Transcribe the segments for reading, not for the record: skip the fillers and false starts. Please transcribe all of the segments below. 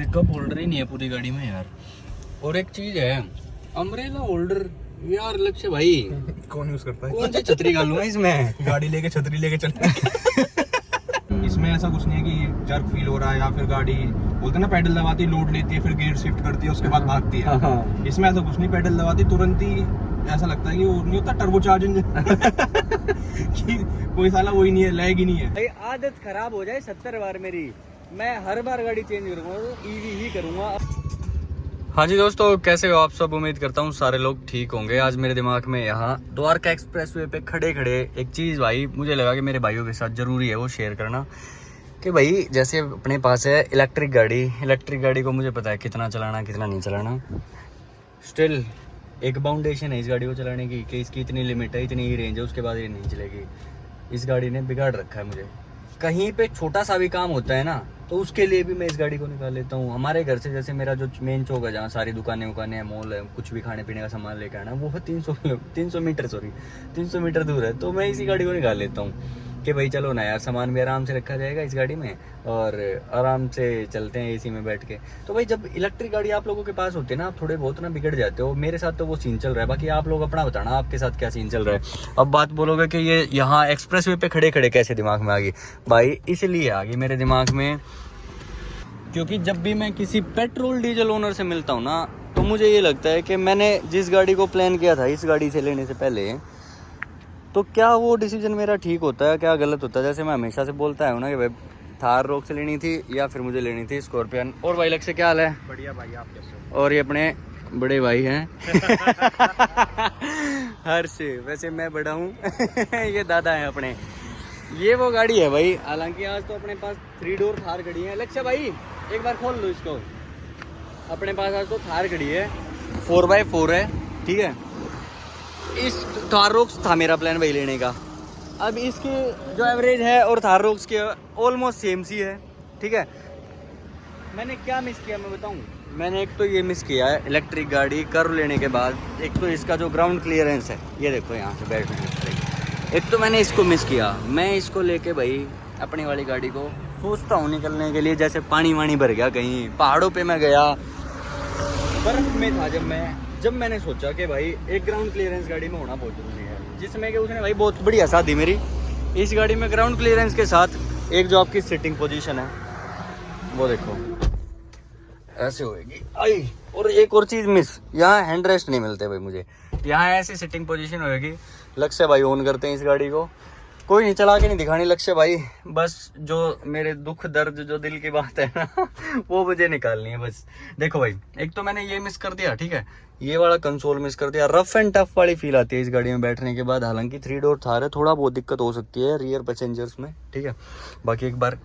Cup holder ही नहीं है पूरी गाड़ी में यार। और एक चीज है, अम्ब्रेला होल्डर यार लक्ष्य भाई कौन यूज करता है? कौन सी छतरी डालूंगा इसमें? गाड़ी लेके छतरी लेके चलना। इसमें ऐसा कुछ नहीं है कि जर्क फील हो रहा है या फिर गाड़ी बोलते ना पैडल दबाती लोड लेती है फिर गियर शिफ्ट करती है उसके बाद भागती है। हाँ। इसमें ऐसा कुछ नहीं, पैडल दबाती तुरंत ही ऐसा लगता है कि वो नहीं होता टर्बोचार्ज इंजन कि कोई साला वही नहीं है, लैग ही नहीं है। भाई आदत खराब हो जाए 70 बार मेरी, मैं हर बार गाड़ी चेंज करूंगा तो ईवी ही करूंगा। हाँ जी दोस्तों, कैसे हो आप सब? उम्मीद करता हूँ सारे लोग ठीक होंगे। आज मेरे दिमाग में यहाँ द्वारका एक्सप्रेसवे पे खड़े खड़े एक चीज़ भाई मुझे लगा कि मेरे भाइयों के साथ ज़रूरी है वो शेयर करना कि भाई जैसे अपने पास है इलेक्ट्रिक गाड़ी को मुझे पता है कितना चलाना कितना नहीं चलाना। स्टिल एक बाउंडेशन है इस गाड़ी को चलाने की कि इसकी इतनी लिमिट है, इतनी ही रेंज है, उसके बाद ये नहीं चलेगी। इस गाड़ी ने बिगाड़ रखा है मुझे। कहीं पे छोटा सा भी काम होता है ना तो उसके लिए भी मैं इस गाड़ी को निकाल लेता हूँ। हमारे घर से जैसे मेरा जो मेन चौक है जहाँ सारी दुकानें हैं, मॉल है, कुछ भी खाने पीने का सामान लेकर आना, वो 300 मीटर दूर है, तो मैं इसी गाड़ी को निकाल लेता हूँ कि भाई चलो ना यार, सामान भी आराम से रखा जाएगा इस गाड़ी में और आराम से चलते हैं एसी में बैठ के। तो भाई जब इलेक्ट्रिक गाड़ी आप लोगों के पास होती है ना, आप थोड़े बहुत ना बिगड़ जाते हो। मेरे साथ तो वो सीन चल रहा है, बाकी आप लोग अपना बताना आपके साथ क्या सीन चल रहा है। अब बात बोलोगे कि ये यहाँ एक्सप्रेसवे पे खड़े खड़े कैसे दिमाग में आ गई? भाई इसलिए आ गई मेरे दिमाग में क्योंकि जब भी मैं किसी पेट्रोल डीजल ओनर से मिलता हूँ ना तो मुझे ये लगता है कि मैंने जिस गाड़ी को प्लान किया था इस गाड़ी से लेने से पहले, तो क्या वो डिसीजन मेरा ठीक होता है क्या गलत होता है। जैसे मैं हमेशा से बोलता हूँ ना कि भाई थार रोक से लेनी थी या फिर मुझे लेनी थी स्कॉर्पियन। और भाई लक्ष्य क्या हाल है? बढ़िया भाई, आप कैसे? और ये अपने बड़े भाई हैं हर्ष। वैसे मैं बड़ा हूँ ये दादा हैं अपने। ये वो गाड़ी है भाई, हालांकि आज तो अपने पास 3 डोर थार खड़ी है। लक्ष्य भाई एक बार खोल लो इसको। अपने पास आज तो थार खड़ी है, 4x4 है, ठीक है। इस थार रोक्स था मेरा प्लान भाई लेने का। अब इसकी जो एवरेज है और थार रोक्स के ऑलमोस्ट सेम सी है, ठीक है। मैंने क्या मिस किया मैं बताऊं? मैंने एक तो ये मिस किया है इलेक्ट्रिक गाड़ी कर्व लेने के बाद, एक तो इसका जो ग्राउंड क्लियरेंस है, ये देखो यहाँ से बैठने, एक तो मैंने इसको मिस किया। मैं इसको लेके भाई अपनी वाली गाड़ी को सोचता हूँ निकलने के लिए, जैसे पानी वानी भर गया कहीं पहाड़ों पे मैं गया, बर्फ में था जब मैंने सोचा कि भाई एक ग्राउंड क्लियरेंस गाड़ी में होना बहुत जरूरी है, जिसमें कि उसने भाई बहुत बढ़िया साथ दी मेरी। इस गाड़ी में ग्राउंड क्लियरेंस के साथ एक जो आपकी सिटिंग पोजीशन है वो देखो ऐसे होएगी आई। और एक और चीज़ मिस, यहाँ हैंड रेस्ट नहीं मिलते भाई मुझे, यहाँ ऐसी सिटिंग पोजीशन होएगी। लक्ष्य भाई ऑन करते हैं इस गाड़ी को, कोई नहीं चला के नहीं दिखानी लक्ष्य भाई, बस जो मेरे दुख दर्द जो दिल की बात है ना वो मुझे निकालनी है बस। देखो भाई एक तो मैंने ये मिस कर दिया, ठीक है, ये वाला कंसोल मिस कर दिया। रफ एंड टफ वाली फील आती है इस गाड़ी में बैठने के बाद। हालांकि 3 डोर थार है, थोड़ा बहुत दिक्कत हो सकती है रियर पैसेंजर्स में, ठीक है। बाकी एक बार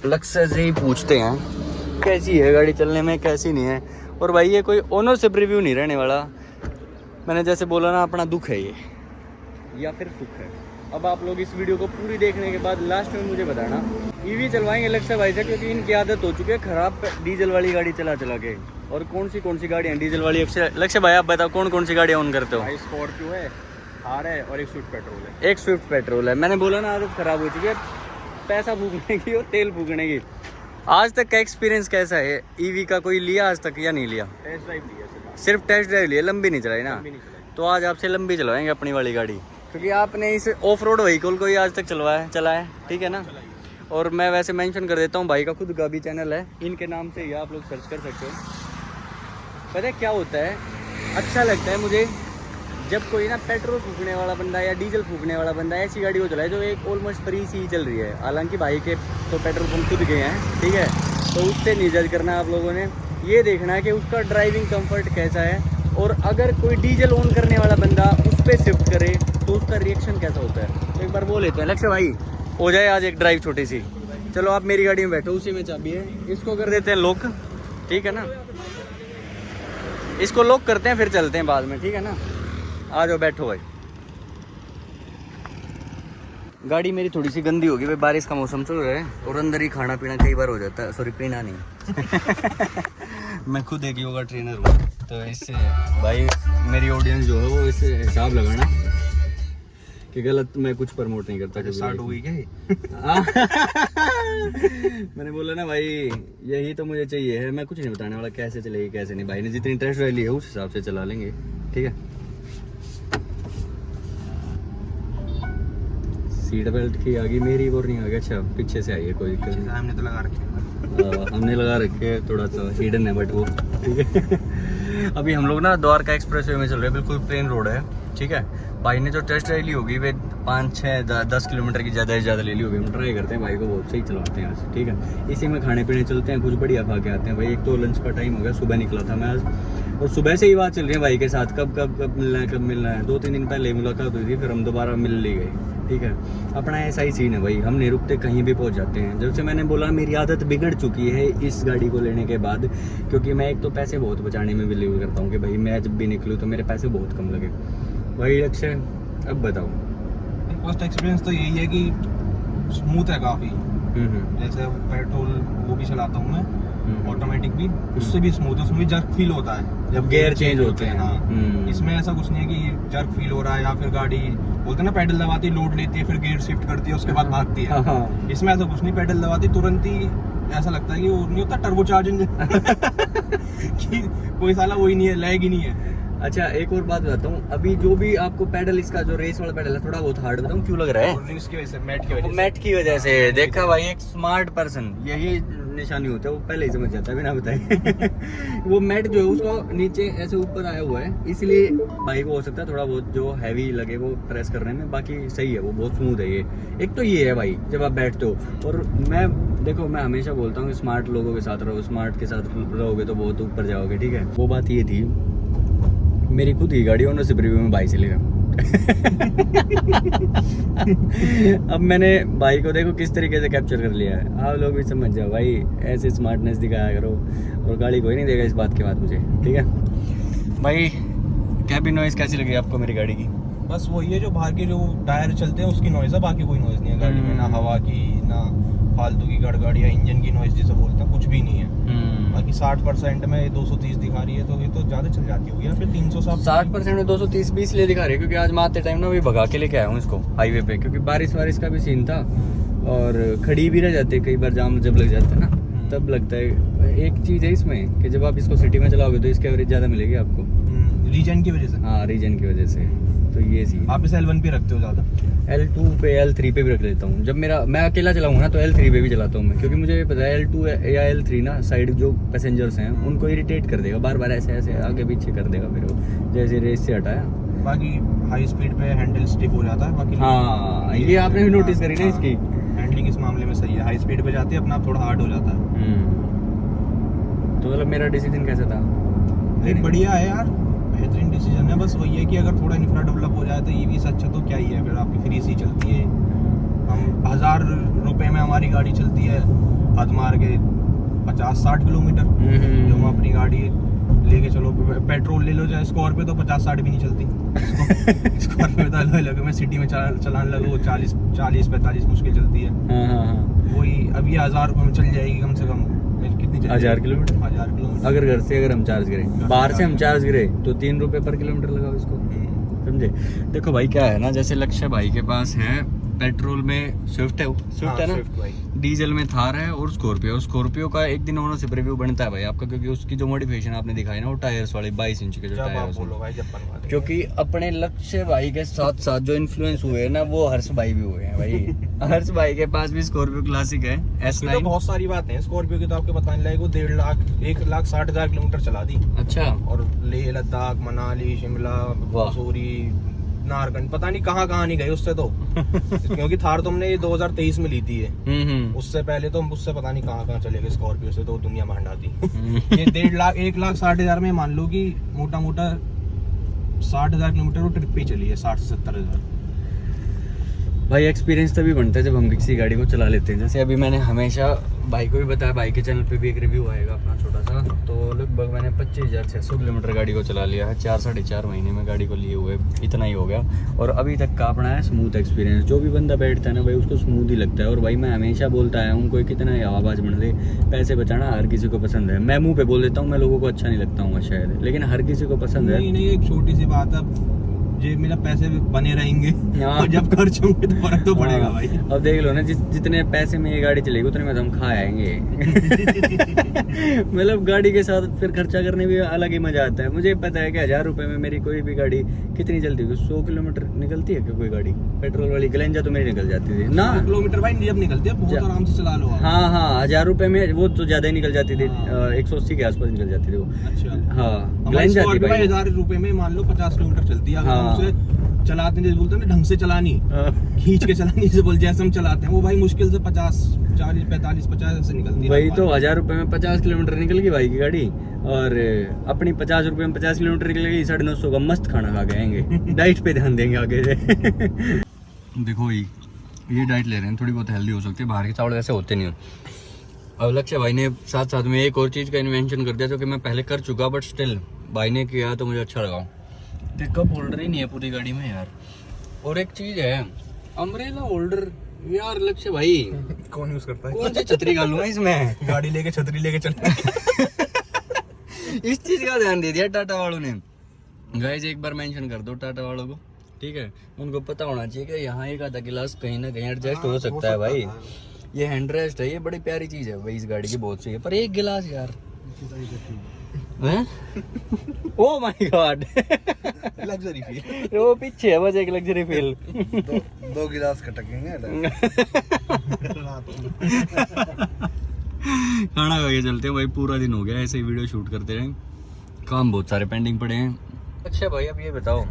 लक्ष्य से ही पूछते हैं कैसी है गाड़ी चलने में, कैसी नहीं है। और भाई ये कोई ओनरशिप रिव्यू नहीं रहने वाला, मैंने जैसे बोला ना अपना दुख है ये या फिर सुख है। अब आप लोग इस वीडियो को पूरी देखने के बाद लास्ट में मुझे बताना ईवी चलवाएंगे लक्ष्य भाई से, क्योंकि इनकी आदत हो चुकी है खराब डीजल वाली गाड़ी चला के। और कौन सी गाड़ियाँ डीजल वाली? लक्ष्य भाई आप बताओ कौन सी गाड़ियाँ ऑन करते हो? भाई स्कॉर्पियो है, थार है और एक स्विफ्ट पेट्रोल है। एक स्विफ्ट पेट्रोल है। मैंने बोला ना आदत खराब हो चुकी है पैसा फूकने की और तेल फूकने की। आज तक का एक्सपीरियंस कैसा है ईवी का? कोई लिया आज तक या नहीं लिया? टेस्ट ड्राइव लिया, सिर्फ टेस्ट ड्राइव लिया, लंबी नहीं चलाई ना? नहीं चलाई। तो आज आपसे लंबी चलवाएंगे अपनी वाली गाड़ी, क्योंकि आपने इस ऑफ रोड व्हीकल को ही आज तक चला है, ठीक है ना। और मैं वैसे मेंशन कर देता हूँ, भाई का खुद का भी चैनल है, इनके नाम से ही आप लोग सर्च कर सकते हो। पता है क्या होता है, अच्छा लगता है मुझे जब कोई ना पेट्रोल फूकने वाला बंदा या डीजल फूकने वाला बंदा ऐसी गाड़ी को चलाए जो एक ऑलमोस्ट फ्री सी चल रही है। हालांकि भाई के तो पेट्रोल पंप खुद गए हैं, ठीक है, तो उससे नहीं जज करना आप लोगों ने, ये देखना है कि उसका ड्राइविंग कंफर्ट कैसा है। और अगर कोई डीजल ऑन करने वाला बंदा उस पर शिफ्ट करे तो उसका रिएक्शन कैसा होता है, तो एक बार वो लेते हैं। लक्ष्य भाई हो जाए आज एक ड्राइव छोटी सी, चलो आप मेरी गाड़ी में बैठो, उसी में चाबी है, इसको कर देते हैं लॉक, ठीक है ना। इसको लॉक करते हैं फिर चलते हैं बाद में, ठीक है ना। आ जाओ बैठो भाई। गाड़ी मेरी थोड़ी सी गंदी होगी भाई, बारिश का मौसम चल रहा है और अंदर ही खाना पीना कई बार हो जाता है, सॉरी पीना नहीं मैं खुद एक योगा ट्रेनर हूँ, तो इससे भाई मेरी ऑडियंस जो है वो इससे हिसाब लगाना कि गलत मैं कुछ प्रमोट नहीं करता। स्टार्ट हो गई क्या? मैंने बोला ना भाई यही तो मुझे चाहिए है, मैं कुछ नहीं बताने वाला कैसे चलेगी कैसे नहीं, भाई ने जितनी टेस्ट ड्राइव ली है उस हिसाब से चला लेंगे, ठीक है। सीट बेल्ट की आ गई मेरी और नहीं आ गया, अच्छा पीछे से आई है, कोई दिक्कत नहीं। हमने तो लगा रखे हैं। हमने लगा रखे है, थोड़ा सा हिडन है बट वो ठीक है। अभी हम लोग ना द्वारका एक्सप्रेसवे में चल रहे हैं, बिल्कुल प्लेन रोड है, ठीक है। भाई ने जो टेस्ट ड्राइव ली होगी वे 5, 6, 10 किलोमीटर की ज़्यादा से ज़्यादा ले ली होगी। हम ट्राई करते हैं, भाई को बहुत सही चलाते हैं आज, ठीक है। इसी में खाने पीने चलते हैं, कुछ बढ़िया खा के आते हैं भाई। एक तो लंच का टाइम हो गया, सुबह निकला था मैं आज, और सुबह से ही बात चल रही है भाई के साथ, कब मिलना है। 2-3 दिन पहले मुलाकात हुई थी, फिर हम दोबारा मिल ली गई, ठीक है। अपना ऐसा ही सीन है भाई, हम नहीं रुकते, कहीं भी पहुंच जाते हैं। जब से मैंने बोला मेरी आदत बिगड़ चुकी है इस गाड़ी को लेने के बाद, क्योंकि मैं एक तो पैसे बहुत बचाने में बिलीव करता हूँ कि भाई मैं जब भी निकलूँ तो मेरे पैसे बहुत कम लगे। भाई अक्षय अब बताओ। फर्स्ट एक्सपीरियंस तो यही है कि स्मूथ है काफ़ी। जैसे पेट्रोल वो भी चलाता हूँ मैं, ऑटोमेटिक भी, उससे भी स्मूथ है, उसमें भी जर्क फील होता है जब गियर चेंज होते हैं। हाँ, इसमें ऐसा कुछ नहीं है कि जर्क फील हो रहा है या फिर गाड़ी बोलते हैं ना पैडल दबाती लोड लेती है, फिर गियर शिफ्ट करती है, उसके बाद भागती है। हाँ। इसमें ऐसा कुछ नहीं, पैडल दबाती तुरंत ही ऐसा लगता है कि वो नहीं होता टर्बो चार्जिंग कि कोई साला वही नहीं है, लैग ही नहीं है। अच्छा एक और बात बताता हूँ, अभी जो भी आपको पैडल, इसका जो रेस वाला पैडल है थोड़ा बहुत हार्ड बताऊँ क्यों लग रहा है? इसकी वजह से, मैट की वजह से। मैट की वजह से। देखा भाई, एक स्मार्ट पर्सन यही निशानी होता है, वो पहले ही समझ जाता है बिना बताए। वो मैट जो है उसको नीचे ऐसे ऊपर आया हुआ है, इसलिए भाई को हो सकता है थोड़ा बहुत जो हैवी लगे वो प्रेस करने में, बाकी सही है, वो बहुत स्मूथ है ये। एक तो ये है भाई जब आप बैठते हो, और मैं देखो मैं हमेशा बोलता हूँ स्मार्ट लोगों के साथ रहो, स्मार्ट के साथ रहोगे तो बहुत ऊपर जाओगे, ठीक है। वो बात ये थी, मेरी खुद की गाड़ी ओनरशिप रिव्यू में भाई से ले रहा हूँ। अब मैंने भाई को देखो किस तरीके से कैप्चर कर लिया है, आप लोग भी समझ जाओ भाई, ऐसे स्मार्टनेस दिखाया करो, और गाड़ी कोई नहीं देगा इस बात के बाद मुझे, ठीक है भाई। कैबिन नॉइस कैसी लगी आपको मेरी गाड़ी की? बस वही है, जो बाहर के जो टायर चलते हैं उसकी नॉइज है, बाकी कोई नॉइज नहीं है गाड़ी में, ना हवा की, ना फालतू की गड़गड़ या इंजन की नॉइज जिसे बोलते हैं, कुछ भी नहीं है। बाकी 60% में 230 दिखा रही है, तो ये तो ज्यादा चल जाती होगी, या फिर 300। 60% में 230 भी इसलिए दिखा रही है क्योंकि आज मैं आते टाइम ना भी भगा के लेके आया हूँ इसको हाईवे पे, क्योंकि बारिश का भी सीन था, और खड़ी भी रह जाती है कई बार, जाम जब लग जाता है ना तब लगता है। एक चीज़ है इसमें कि जब आप इसको सिटी में चलाओगे तो इसकी एवरेज ज़्यादा मिलेगी आपको, रीजन की वजह से। हाँ रीजन की वजह से, तो ये सी। आप इसे L1 पे रखते हो ज़्यादा? L2 पे, L3 पे भी रख लेता हूँ। जब मैं अकेला चलाऊंगा ना तो L3 पे भी चलाता हूँ मैं, क्योंकि मुझे पता है L2 या L3 ना साइड जो पैसेंजर्स हैं उनको इरिटेट कर देगा, बार बार ऐसे ऐसे आगे पीछे कर देगा फिर वो, जैसे रेस से हटाया। बाकी हाई स्पीड पे हैंडल स्टिफ हो जाता है, बाकी हाँ ये आपने भी नोटिस करी ना इसकी हैंडलिंग इस मामले में सही है, हाई स्पीड पे जाती है अपना थोड़ा हार्ड हो जाता है। तो मतलब मेरा डिसीजन कैसा था? एक बढ़िया है यार, बेहतरीन डिसीजन है। बस वही है कि अगर थोड़ा इंफ्रा डेवलप हो जाए तो ईवी से अच्छा तो क्या ही है, फिर आपकी फ्री सी चलती है। हम 1000 रुपए में हमारी गाड़ी चलती है हद मार के 50-60 किलोमीटर। जो हम अपनी गाड़ी लेके चलो, पेट्रोल ले लो चाहे स्कॉर्पियो, तो 50-60 भी नहीं चलती। स्कॉर्पियो तो अलग मैं सिटी में चलाने लगो 40-45 मुश्किल चलती है। वही अब ये 1000 रुपये में चल जाएगी कम से कम, कितनी 1000 किलोमीटर? 1000 किलोमीटर अगर घर से अगर हम चार्ज करें, बाहर से हम चार्ज करें तो 3 रुपए पर किलोमीटर लगाओ इसको, समझे। देखो भाई क्या है ना, जैसे लक्ष्य भाई के पास है पेट्रोल में स्विफ्ट है ना, डीजल में थार है, और स्कॉर्पियो का एक दिन ओनरशिप रिव्यू बनता है भाई आपका, क्योंकि उसकी जो मॉडिफिकेशन आपने दिखाई ना वो टायर्स वाले 22 इंच के जो टायर्स, क्योंकि अपने लक्ष्य भाई के साथ साथ जो इन्फ्लुएंस हुए हैं ना वो हर्ष भाई भी हुए हैं भाई। हर्ष भाई के पास भी स्कॉर्पियो क्लासिक है S9। तो बहुत सारी बातें हैं स्कॉर्पियो की, तो आपके बताने लायक वो 1.5 लाख 1,60,000 किलोमीटर चला दी। अच्छा। और लेह लद्दाख, मनाली, शिमला, मसूरी, नारगंज, पता नहीं कहाँ नहीं गए उससे तो। क्योंकि थार तुमने ये 2023 में ली थी ये, उससे पहले तो उससे पता नहीं कहाँ चले गए स्कॉर्पियो से, तो दुनिया में हंडा दी। ये 1.5 लाख 1,60,000 में मान लो कि मोटा 60,000 किलोमीटर वो ट्रिप पे चली है, 60 से 70,000। भाई एक्सपीरियंस तभी बनता है जब हम किसी गाड़ी को चला लेते हैं। जैसे अभी मैंने हमेशा भाई को भी बताया, भाई के चैनल पे भी एक रिव्यू आएगा अपना छोटा सा, तो लगभग मैंने 25,600 किलोमीटर गाड़ी को चला लिया है, 4-4.5 महीने में गाड़ी को लिए हुए, इतना ही हो गया। और अभी तक का अपना है स्मूथ एक्सपीरियंस। जो भी बंदा बैठता है ना भाई उसको स्मूथ ही लगता है। और भाई मैं हमेशा बोलता आया हूँ, कोई कितना आवाज़ बन दे, पैसे बचाना हर किसी को पसंद है। मैं मुँह पे बोल देता हूँ, मैं लोगों को अच्छा नहीं लगता हूँ शायद, लेकिन हर किसी को पसंद है। नहीं, एक छोटी सी बात है, जेब में जब पैसे बने रहेंगे हाँ। और जब खर्च होंगे तो फर्क तो पड़ेगा भाई। अब देख लो ना, जितने पैसे में ये गाड़ी चलेगी उतने में तो हम खा आएंगे। मतलब गाड़ी के साथ फिर खर्चा करने में अलग ही मजा आता है। मुझे पता है कि 1000 रुपए में मेरी कोई भी गाड़ी कितनी चलती है, 100 किलोमीटर निकलती है क्या कोई गाड़ी? पेट्रोल वाली ग्लेंजा तो मेरी निकल जाती थी ना। किलोमीटर भाई जब निकलती है बहुत आराम से चला लो आप। हाँ हाँ, 1000 रुपए में वो तो ज्यादा ही निकल जाती थी। 180 के आसपास निकल जाती थी वो। अच्छा हाँ, ग्लेंजा थी भाई। 1000 रुपए में मान लो 50 किलोमीटर चलती है। अगर हम हाँ। उसे चलाते हैं, जैसे बोलते हैं ना ढंग से चलानी, खींच के चलानी से बोल, जैसे हम चलाते हैं वो भाई मुश्किल से 50 40 45 50 ऐसे निकलती है। वही तो 1000 रुपए में 50 किलोमीटर निकल गई भाई की गाड़ी, और अपनी 50 रुपए में 50 किलोमीटर निकल गई। 950 का मस्त खाना खा के आएंगे। डाइट पे ध्यान देंगे आगे से। देखो ये डाइट ले रहे हैं, थोड़ी बहुत हेल्दी हो सकती है, बाहर के चावल वैसे होते नहीं हो। अब लक्ष्य भाई ने साथ साथ में एक और चीज़ का इन्वेंशन कर दिया जो कि मैं पहले कर चुका, बट स्टिल भाई ने किया तो मुझे अच्छा लगा। कप होल्डर ही नहीं है पूरी गाड़ी में यार। और एक चीज़ है, अम्ब्रेला होल्डर। यार लक्ष्य भाई कौन यूज करता है? कौन सी छतरी का लूंगा इसमें? गाड़ी लेके छतरी लेके चलना। इस चीज का ध्यान दे दिया टाटा वालों ने। गाइस एक बार मेंशन कर दो टाटा वालों को, ठीक है? उनको पता होना चाहिए कि यहाँ एक आधा गिलास कहीं ना कहीं एडजस्ट हो सकता है भाई। ये हैंड रेस्ट है, ये बड़ी प्यारी चीज है भाई इस गाड़ी की, बहुत सही है। पर एक गिलास यार, oh my God, luxury feel. वो पीछे है बस एक लग्जरी फील। दो गिलास खटकेंगे। खाना खा के चलते हैं भाई, पूरा दिन हो गया ऐसे ही वीडियो शूट करते रहे, काम बहुत सारे पेंडिंग पड़े हैं। अच्छा भाई अब ये बताओ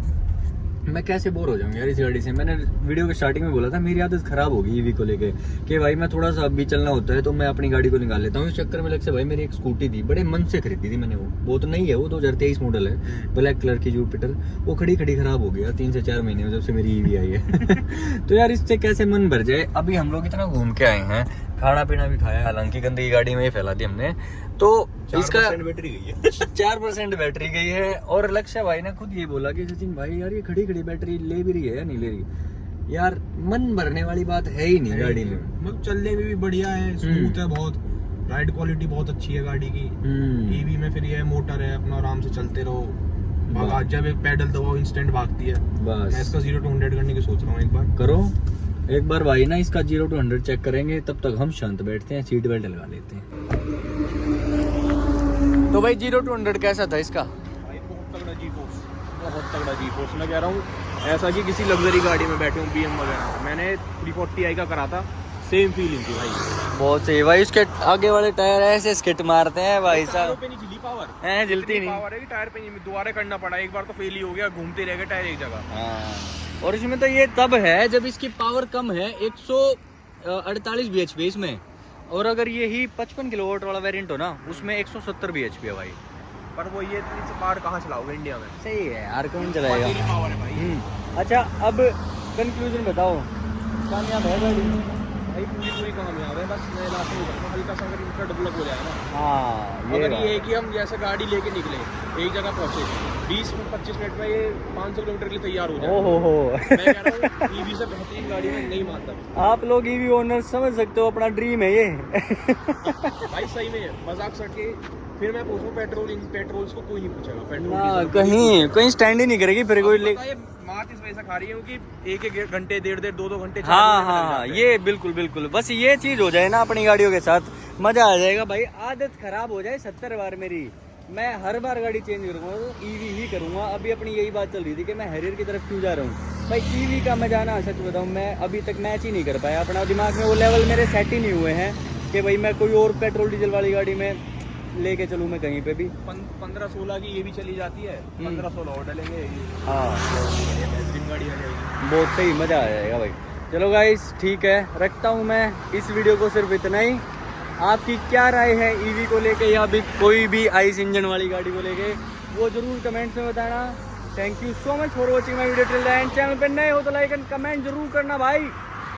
मैं कैसे बोर हो जाऊंगा यार इस गाड़ी से? मैंने वीडियो के स्टार्टिंग में बोला था मेरी आदत खराब होगी ईवी को लेके, कि भाई मैं थोड़ा सा भी चलना होता है तो मैं अपनी गाड़ी को निकाल लेता हूँ। इस चक्कर में लग भाई मेरी एक स्कूटी थी, बड़े मन से खरीदी थी मैंने। वो तो नहीं है, वो 2023 मॉडल है, ब्लैक कलर की जुपिटर। वो खड़ी खराब हो गया 3 से 4 महीने में जब से मेरी ईवी आई है। तो यार इससे कैसे मन भर जाए। अभी हम लोग इतना घूम के आए हैं, खाना पीना भी खाया, हालांकि गंदगी गाड़ी में ही फैला दी हमने। तो इसका 4% बैटरी गई है। 4% बैटरी गई है। और लक्ष्य भाई ने खुद ये बोला कि सचिन भाई यार ये खड़ी बैटरी ले भी रही है या नहीं ले रही? यार मन भरने वाली बात है ही नहीं गाड़ी में। मतलब चलने में भी बढ़िया है, स्मूथ है बहुत, राइड क्वालिटी बहुत अच्छी है गाड़ी की। ईवी में फिर ये मोटर है, अपना आराम से चलते रहो, भागा जब एक पैडल दबाओ इंस्टेंट भागती है। बस मैं इसका 0 to 100 करने की सोच रहा हूँ, एक बार करो। एक बार भाई ना इसका 0 to 100 चेक करेंगे, तब तक हम शांत बैठते हैं, सीट बेल्ट लगा लेते हैं। तो भाई 0 to 100 कैसा था इसका? भाई बहुत तगड़ा जी फोर्स मैं कह रहा हूँ, ऐसा कि किसी लग्जरी गाड़ी में बैठे हूँ, BM वगैरह। मैंने 340i का करा था, सेम फीलिंग थी भाई। बहुत सही भाई। इसके आगे वाले टायर ऐसे स्किट मारते हैं भाई साहब, पे नहीं झिली पावर हैं जलती नहीं। पावर है कि टायर पे नहीं, दोबारा करना पड़ा, एक बार तो फेल ही हो गया, घूमते रह गए टायर एक जगह। हाँ। और इसमें तो ये तब है जब इसकी पावर कम है, 148 bhp इसमें। और अगर यही 55 किलोवाट वाला वेरिएंट हो ना, उसमें 170 bhp है भाई। पर वो ये इतनी पावर कहाँ चलाओगे इंडिया में? सही है यार, कौन चलाएगा? पावर है भाई। अच्छा अब कंक्लूजन बताओ, कामयाब है गाड़ी? भाई पूरी कामयाब है, बस मैं लास्ट में बताऊँ, हल्का सा अगर इंफ्रा डेवलप हो जाए ना। हाँ अगर ये है कि हम जैसे गाड़ी लेके निकले, एक जगह पहुंचे, 20-25 मिनट में ये 500 किलोमीटर के लिए तैयार हो जाए। ओहो मैं कह रहा हूँ ईवी से बेहतरीन गाड़ी में नहीं मानता। आप लोग ईवी ओनर समझ सकते हो, अपना ड्रीम है ये। भाई सही में मजाक सट के फिर मैं पूछूं, पेट्रोल को कोई नहीं पूछेगा। ना, कहीं स्टैंड ही नहीं करेगी फिर कोई। मात इस वजह से खा रही है क्योंकि एक घंटे 1.5 2 घंटे। हाँ, ये बिल्कुल बस ये चीज हो जाए ना अपनी गाड़ियों के साथ, मजा आ जाएगा भाई। आदत खराब हो जाए 70 बार मेरी, मैं हर बार गाड़ी चेंज करूंगा तो ईवी ही करूंगा। अभी अपनी यही बात चल रही थी कि मैं हैरियर की तरफ क्यों जा रहा हूँ भाई। ईवी का मैं जाना, सच बताऊं, मैं अभी तक मैच ही नहीं कर पाया। अपना दिमाग में वो लेवल मेरे सेट ही नहीं हुए हैं कि भाई मैं कोई और पेट्रोल डीजल वाली गाड़ी में लेके चलूँ मैं कहीं पे भी। 15-16 की ये भी चली जाती है, 15-16 और डालेंगे। हाँ बेहतरीन गाड़ी आ जाएगी, बहुत सही, मजा आ जाएगा भाई। चलो गाइस ठीक है, रखता हूँ मैं इस वीडियो को सिर्फ इतना ही। आपकी क्या राय है ईवी को लेके या भी कोई भी आइस इंजन वाली गाड़ी को लेके, वो जरूर कमेंट्स में बताना। Thank you so much for watching my video till the end. Channel पे नए हो तो लाइक एंड कमेंट जरूर करना भाई।